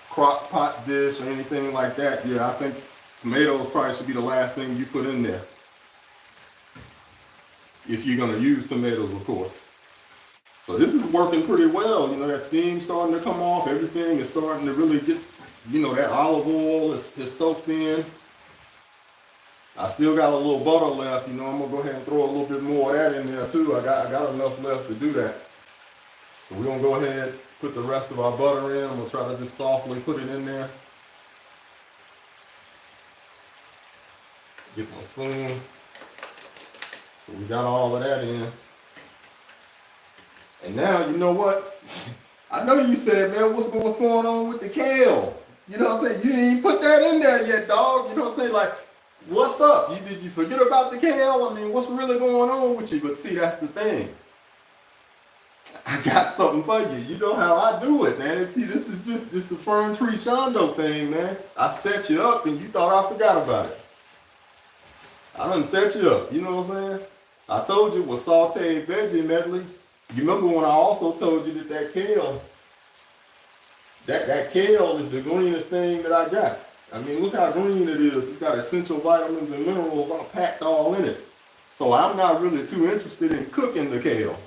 Speaker 1: crock pot dish or anything like that, yeah, I think tomatoes probably should be the last thing you put in there. If you're gonna use tomatoes, of course. So this is working pretty well. You know, that steam's starting to come off. Everything is starting to really get, you know, that olive oil is soaked in. I still got a little butter left. You know, I'm gonna go ahead and throw a little bit more of that in there too. I got enough left to do that. So we're gonna go ahead, put the rest of our butter in. I'm gonna try to just softly put it in there. Get my spoon. So we got all of that in. And now, you know what? I know you said, man, what's going on with the kale? You know what I'm saying? You didn't even put that in there yet, dog. You know what I'm saying? Like, what's up? Did you forget about the kale? I mean, what's really going on with you? But see, that's the thing. I got something for you. You know how I do it, man. And see, this is just the fern tree shondo thing, man. I set you up and you thought I forgot about it. I done set you up. You know what I'm saying? I told you it was sauteed veggie medley. You remember when I also told you that kale, that kale is the greenest thing that I got. I mean, look how green it is. It's got essential vitamins and minerals all packed all in it. So I'm not really too interested in cooking the kale.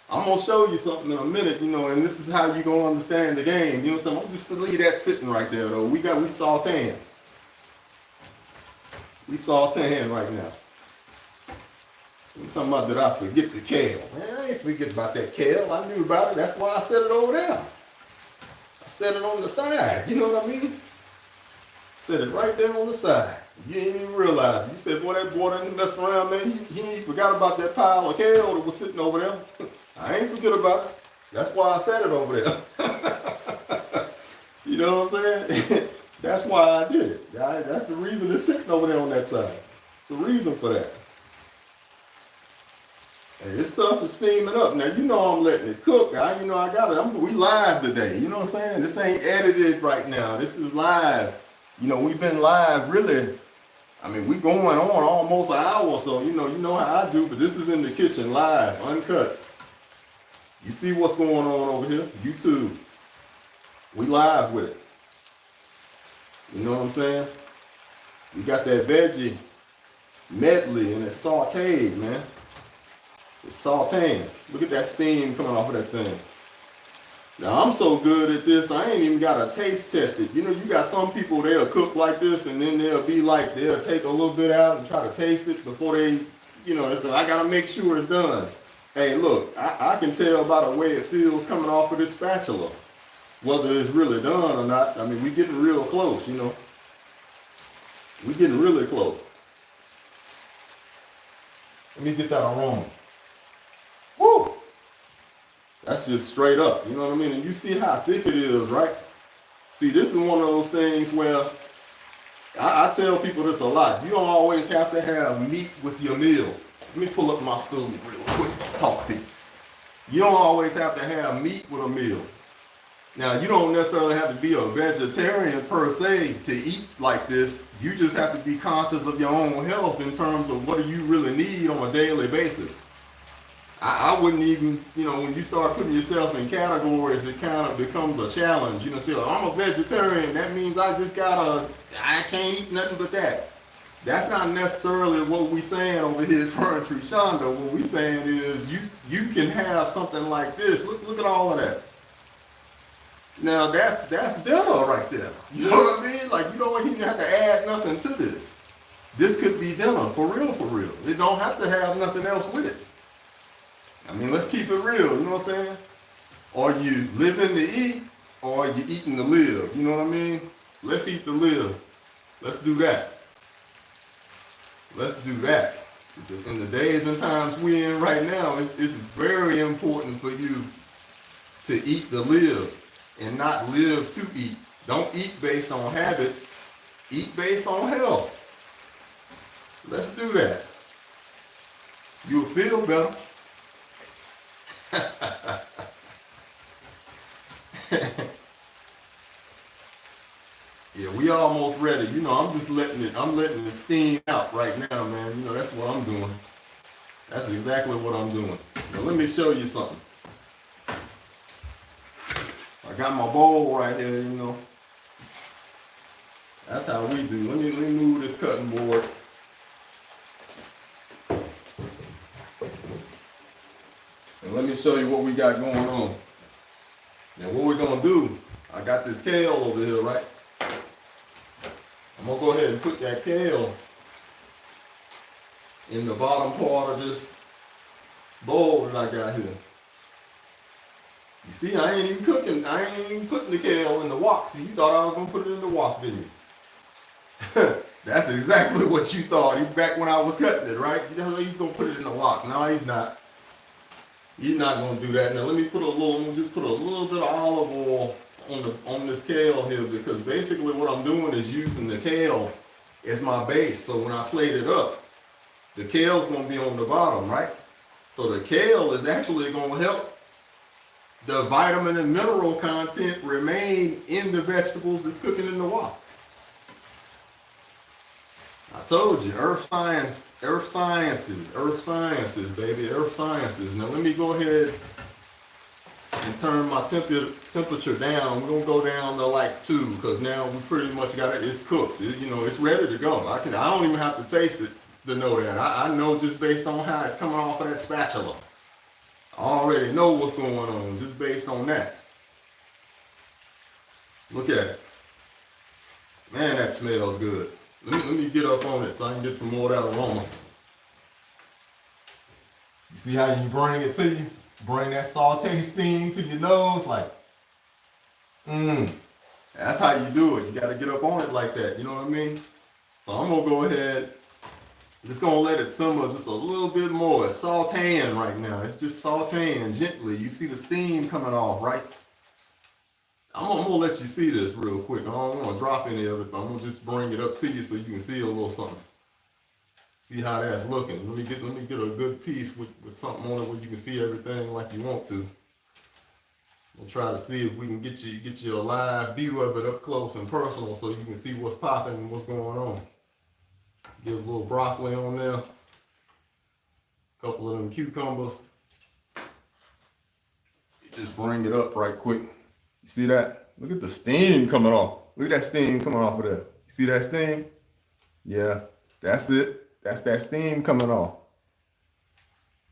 Speaker 1: I'm going to show you something in a minute, you know, and this is how you're going to understand the game. You know what I'm saying? I'm just leave that sitting right there, though. We sauteing. We sauteing right now. I'm talking about, did I forget the kale? Man, I ain't forget about that kale. I knew about it. That's why I set it over there. I set it on the side. You know what I mean? Set it right there on the side. You didn't even realize it. You said, boy, that boy didn't mess around, man. He ain't forgot about that pile of kale that was sitting over there. I ain't forget about it. That's why I set it over there. You know what I'm saying? That's why I did it. That's the reason it's sitting over there on that side. It's the reason for that. Hey, this stuff is steaming up. Now, you know I'm letting it cook. We live today. You know what I'm saying? This ain't edited right now. This is live. You know, we've been live really. I mean, we going on almost an hour, so you know how I do, but this is in the kitchen live, uncut. You see what's going on over here? YouTube. We live with it. You know what I'm saying? We got that veggie medley and it's sauteed, man. It's sauteing. Look at that steam coming off of that thing. Now I'm so good at this, I ain't even got to taste test it. You know, you got some people, they'll cook like this and then they'll take a little bit out and try to taste it before they, you know, they say, I got to make sure it's done. Hey, look, I can tell by the way it feels coming off of this spatula, whether it's really done or not. I mean, we getting real close, you know. We getting really close. Let me get that aroma. Woo! That's just straight up, you know what I mean? And you see how thick it is, right? See, this is one of those things where I tell people this a lot. You don't always have to have meat with your meal. Let me pull up my stove real quick, talk to you. You don't always have to have meat with a meal. Now, you don't necessarily have to be a vegetarian per se to eat like this. You just have to be conscious of your own health in terms of what do you really need on a daily basis. I wouldn't even, when you start putting yourself in categories, it kind of becomes a challenge. Say, I'm a vegetarian. That means I can't eat nothing but that. That's not necessarily what we saying over here at Furniture Shonda. What we saying is you can have something like this. Look at all of that. Now that's dinner right there. You know what I mean? Like you don't even have to add nothing to this. This could be dinner for real, for real. It don't have to have nothing else with it. I mean, let's keep it real. You know what I'm saying? Or you living to eat, or you eating to live. You know what I mean? Let's eat to live. Let's do that. Let's do that. In the days and times we're in right now, it's very important for you to eat to live and not live to eat. Don't eat based on habit. Eat based on health. Let's do that. You'll feel better. Yeah, we almost ready. I'm letting it steam out right now, man. That's what I'm doing. That's exactly what I'm doing. Now let me show you something. I got my bowl right here, That's how we do. Let me move this cutting board. And let me show you what we got going on. Now what we're gonna do, I got this kale over here, right? I'm gonna go ahead and put that kale in the bottom part of this bowl that I got here. You see, I ain't even putting the kale in the wok. See, you thought I was gonna put it in the wok, didn't you? That's exactly what you thought. Back when I was cutting it, right? He's gonna put it in the wok. No, he's not. He's not gonna do that. Now let me just put a little bit of olive oil on this kale here, because basically what I'm doing is using the kale as my base. So when I plate it up, the kale's gonna be on the bottom, right? So the kale is actually gonna help the vitamin and mineral content remain in the vegetables that's cooking in the wok. I told you, earth sciences, baby, earth sciences. Now let me go ahead and turn my temperature down. We're gonna go down to like 2, because now we pretty much got it. It's cooked. It's ready to go. I don't even have to taste it to know that. I know just based on how it's coming off of that spatula. I already know what's going on just based on that. Look at it. Man, that smells good. Let me get up on it so I can get some more of that aroma. You see how you bring it to you? Bring that saute steam to your nose, like, That's how you do it. You got to get up on it like that. You know what I mean? So I'm going to go ahead. Just going to let it simmer just a little bit more. It's sauteing right now. It's just sauteing gently. You see the steam coming off, right? I'm going to let you see this real quick. I don't want to drop any of it, but I'm going to just bring it up to you so you can see a little something. See how that's looking. Let me get a good piece with something on it where you can see everything like you want to. We'll try to see if we can get you a live view of it up close and personal so you can see what's popping and what's going on. Get a little broccoli on there. A couple of them cucumbers. Just bring it up right quick. You see that? Look at the steam coming off. Look at that steam coming off of there. You see that steam? Yeah, that's it. That's that steam coming off.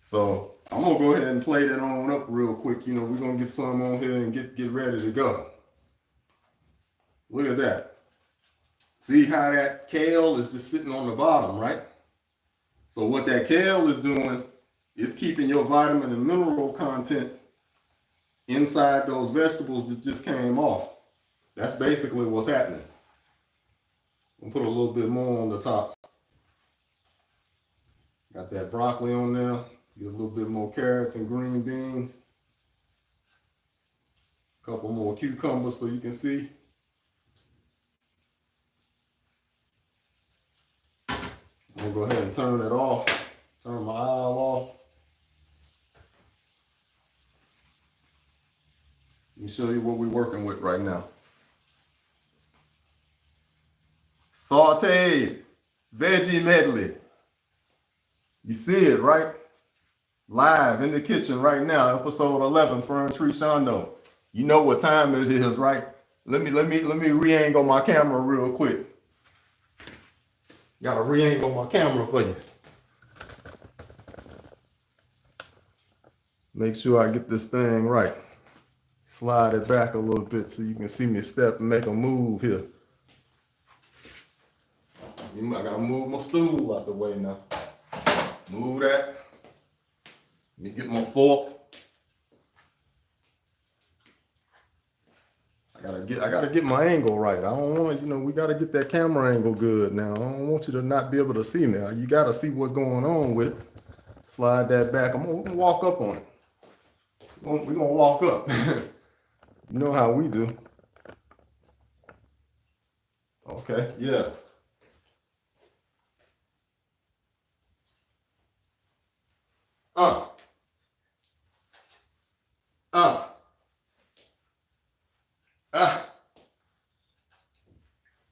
Speaker 1: So I'm gonna go ahead and plate it on up real quick. We're gonna get some on here and get ready to go. Look at that. See how that kale is just sitting on the bottom, right? So what that kale is doing is keeping your vitamin and mineral content inside those vegetables that just came off. That's basically what's happening. We'll put a little bit more on the top. Got that broccoli on there. Get a little bit more carrots and green beans. A couple more cucumbers so you can see. I'm gonna go ahead and turn it off. Turn my aisle off. me show you what we're working with right now. Sauteed Veggie Medley. You see it, right? Live in the kitchen right now, episode 11, Fern Tree Shondo. You know what time it is, right? Let me re-angle my camera real quick. Gotta re-angle my camera for you. Make sure I get this thing right. Slide it back a little bit so you can see me step and make a move here. I gotta move my stool out the way now. Move that. Let me get my fork. I gotta get my angle right. I don't want to, we gotta get that camera angle good now. I don't want you to not be able to see me. You gotta see what's going on with it. Slide that back. We're gonna walk up on it. We're gonna walk up. You know how we do. Okay, yeah.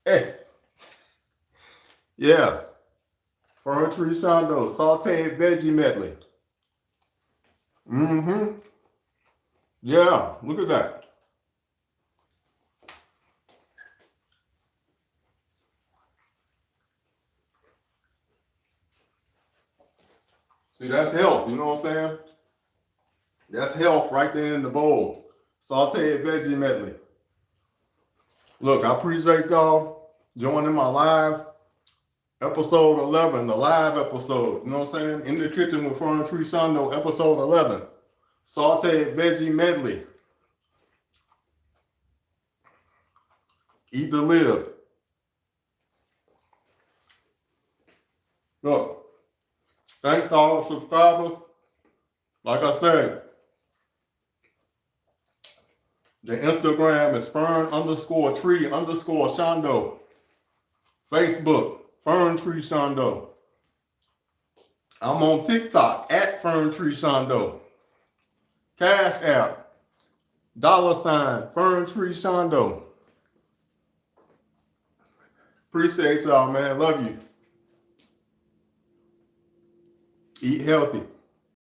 Speaker 1: Hey. Yeah. Fern Tree Shondo, Sauteed Veggie Medley. Mm-hmm. Yeah, look at that. See, that's health, you know what I'm saying? That's health right there in the bowl. Sauteed Veggie Medley. Look, I appreciate y'all joining my live episode 11, the live episode. You know what I'm saying? In the kitchen with Fern Tree Shondo, episode 11. Sauteed Veggie Medley. Eat to live. Look, thanks to all the subscribers. Like I said, the Instagram is Fern_Tree_Shondo. Facebook, Fern Tree Shondo. I'm on TikTok at Fern Tree Shondo. Cash App, $ Fern Tree Shondo. Appreciate y'all, man. Love you. Eat healthy.